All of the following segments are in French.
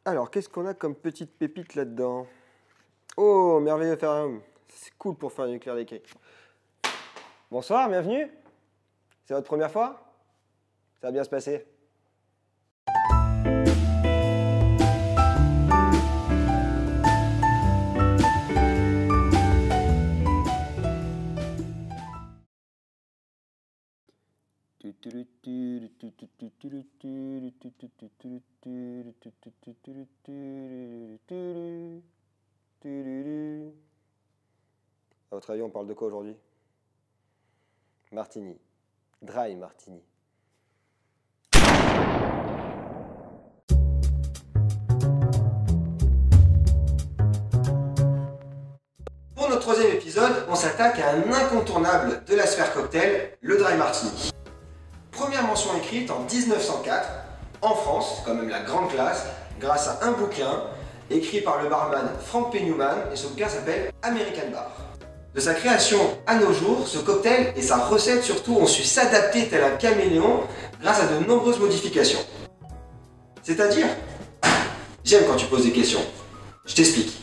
Alors, qu'est-ce qu'on a comme petite pépite là-dedans? Oh, merveilleux ferrum. C'est cool pour faire un éclair d'écrit. Bonsoir, bienvenue. C'est votre première fois? Ça va bien se passer. À votre avis, on parle de quoi aujourd'hui? Martini. Dry Martini. Pour notre troisième épisode, on s'attaque à un incontournable de la sphère cocktail, le Dry Martini. Première mention écrite en 1904, en France, c'est quand même la grande classe, grâce à un bouquin écrit par le barman Frank P. Newman, et ce bouquin s'appelle American Bar. De sa création à nos jours, ce cocktail et sa recette surtout ont su s'adapter tel un caméléon grâce à de nombreuses modifications. C'est-à-dire, j'aime quand tu poses des questions. Je t'explique.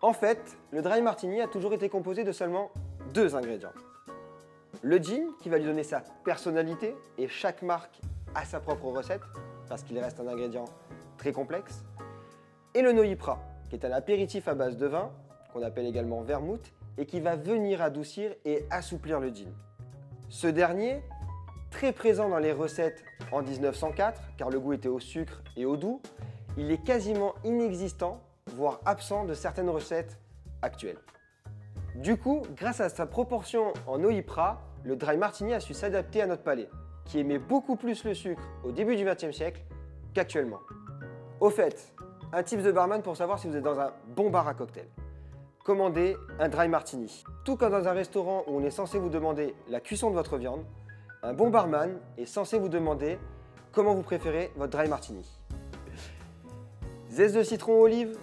En fait, le Dry Martini a toujours été composé de seulement 2 ingrédients. Le gin, qui va lui donner sa personnalité, et chaque marque a sa propre recette, parce qu'il reste un ingrédient très complexe. Et le Noyipra, qui est un apéritif à base de vin, qu'on appelle également vermouth, et qui va venir adoucir et assouplir le gin. Ce dernier, très présent dans les recettes en 1904, car le goût était au sucre et au doux, il est quasiment inexistant, voire absent de certaines recettes actuelles. Du coup, grâce à sa proportion en Noyipra, le Dry Martini a su s'adapter à notre palais, qui aimait beaucoup plus le sucre au début du XXe siècle qu'actuellement. Au fait, un tips de barman pour savoir si vous êtes dans un bon bar à cocktail. Commandez un Dry Martini. Tout comme dans un restaurant où on est censé vous demander la cuisson de votre viande, un bon barman est censé vous demander comment vous préférez votre Dry Martini. Zeste de citron olive,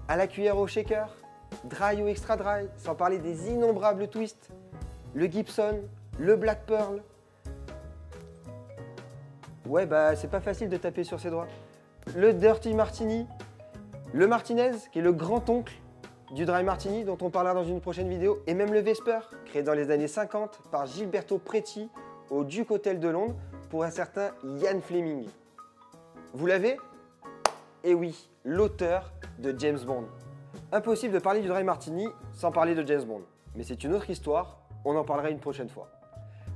à la cuillère au shaker, dry ou extra dry, sans parler des innombrables twists, le Gibson, le Black Pearl. Ouais, bah c'est pas facile de taper sur ses doigts. Le Dirty Martini, le Martinez, qui est le grand-oncle du Dry Martini, dont on parlera dans une prochaine vidéo, et même le Vesper, créé dans les années 50 par Gilberto Preti au Duke Hotel de Londres pour un certain Ian Fleming. Vous l'avez? Et oui, l'auteur de James Bond. Impossible de parler du Dry Martini sans parler de James Bond, mais c'est une autre histoire, on en parlera une prochaine fois.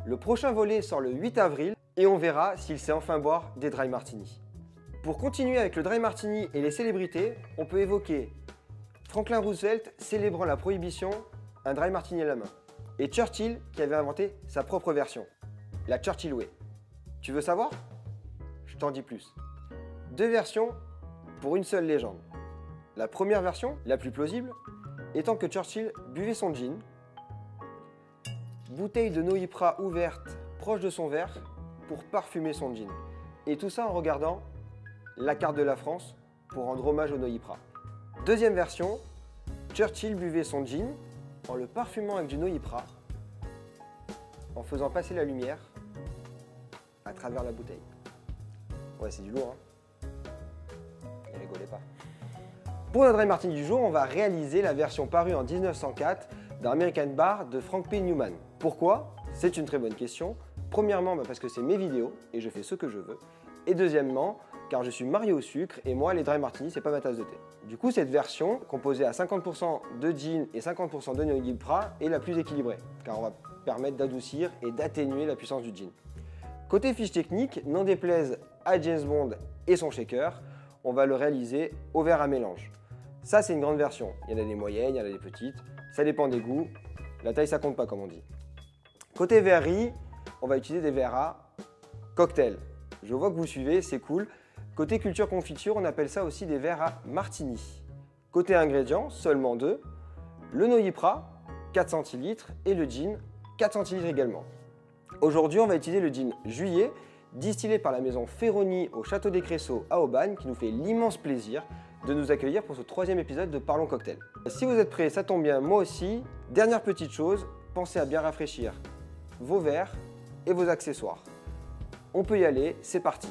Le prochain volet sort le 8 avril et on verra s'il sait enfin boire des Dry Martini. Pour continuer avec le Dry Martini et les célébrités, on peut évoquer Franklin Roosevelt célébrant la prohibition, un Dry Martini à la main, et Churchill qui avait inventé sa propre version, la Churchill Way. Tu veux savoir? Je t'en dis plus. 2 versions pour une seule légende. La première version, la plus plausible, étant que Churchill buvait son gin, bouteille de Noyipra ouverte proche de son verre pour parfumer son gin. Et tout ça en regardant la carte de la France pour rendre hommage au Noyipra. Deuxième version, Churchill buvait son gin en le parfumant avec du Noyipra, en faisant passer la lumière à travers la bouteille. Ouais, c'est du lourd, hein? Ne rigolez pas. Pour notre Dry Martini du jour, on va réaliser la version parue en 1904 d'un American Bar de Frank P. Newman. Pourquoi? C'est une très bonne question. Premièrement, parce que c'est mes vidéos et je fais ce que je veux. Et deuxièmement, car je suis marié au sucre et moi, les Dry Martini, c'est pas ma tasse de thé. Du coup, cette version, composée à 50% de gin et 50% de Noyipra, est la plus équilibrée, car on va permettre d'adoucir et d'atténuer la puissance du gin. Côté fiche technique, n'en déplaise à James Bond et son shaker, on va le réaliser au verre à mélange. Ça, c'est une grande version. Il y en a des moyennes, il y en a des petites. Ça dépend des goûts. La taille, ça compte pas, comme on dit. Côté verrerie, on va utiliser des verres à cocktail. Je vois que vous suivez, c'est cool. Côté culture confiture, on appelle ça aussi des verres à martini. Côté ingrédients, seulement 2. Le Noyipra, 4 centilitres, et le gin, 4 centilitres également. Aujourd'hui, on va utiliser le gin Juillet, distillé par la maison Ferroni au Château des Cressaux à Aubagne, qui nous fait l'immense plaisir de nous accueillir pour ce 3e épisode de Parlons Cocktail. Si vous êtes prêts, ça tombe bien, moi aussi. Dernière petite chose, pensez à bien rafraîchir vos verres et vos accessoires. On peut y aller, c'est parti.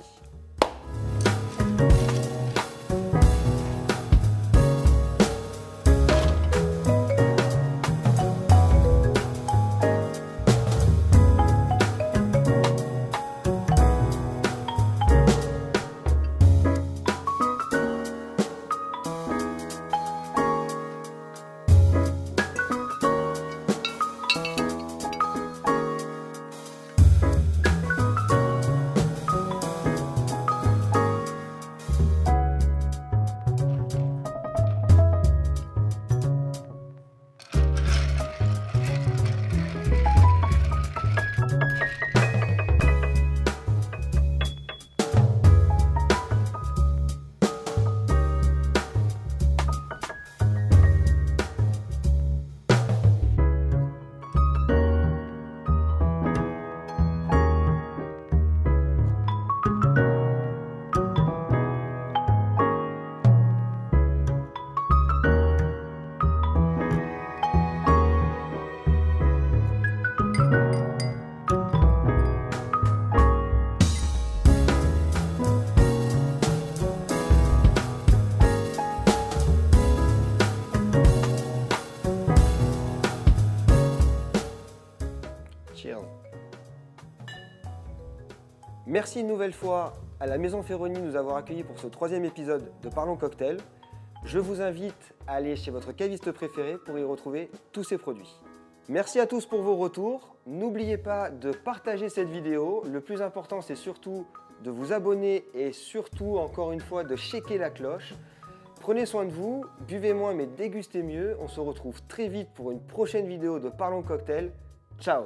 Merci une nouvelle fois à la Maison Ferroni de nous avoir accueillis pour ce 3e épisode de Parlons Cocktail. Je vous invite à aller chez votre caviste préféré pour y retrouver tous ces produits. Merci à tous pour vos retours. N'oubliez pas de partager cette vidéo. Le plus important, c'est surtout de vous abonner et surtout, encore une fois, de checker la cloche. Prenez soin de vous, buvez moins mais dégustez mieux. On se retrouve très vite pour une prochaine vidéo de Parlons Cocktail. Ciao!